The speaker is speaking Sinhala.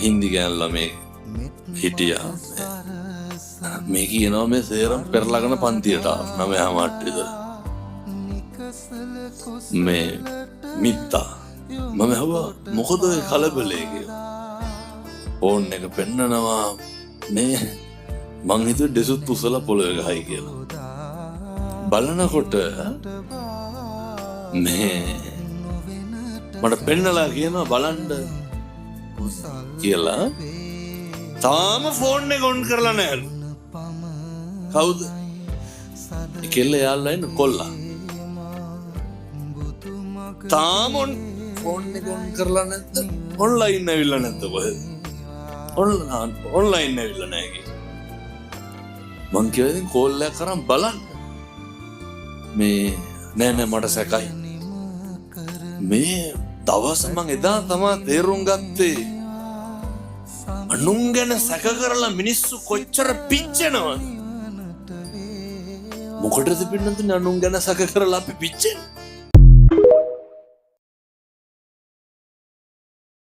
හින්දි ගෑනු ළමයි හිටියා. මේ කියනවා මේ සේරම පෙරලාගෙන පන්තියට ආවා 9:00 විතර. මේ මිත්තා මම හව මොකද ඔය කලබලේ කියලා. ෆෝන් එක පෙන්නනවා මේ මං හිතුවේ දෙසුත් උසලා පොළවේ ගහයි කියලා. බලනකොට මේ මට පෙන්නලා කියනවා බලන්න කියලා. තාම ෆෝන් එක ඔන් කරලා නැහැ. කවුද? කෙල්ල යාළුවා ඉන්න කොල්ලා. තාම ෆෝන් එක ඔන් කරලා නැද්ද? ඔන්ලයින් ඇවිල්ලා නැද්ද කොහෙද? ඔන්ලයින් ඇවිල්ලා නැහැ කියලා. මං කිව්වා ඉතින් කෝල් එක කරන් බලන්න. මේ නෑ මට සැකයි. මේ දවස් මං එදා තමයි තේරුම් ගත්තේ අනුන් ගැන සැක කරලා මිනිස්සු කොච්චර පිච්චෙනවද? මොකටද පින්නතුනේ අනුන් ගැන සැක කරලා අපි පිච්චෙන්නේ?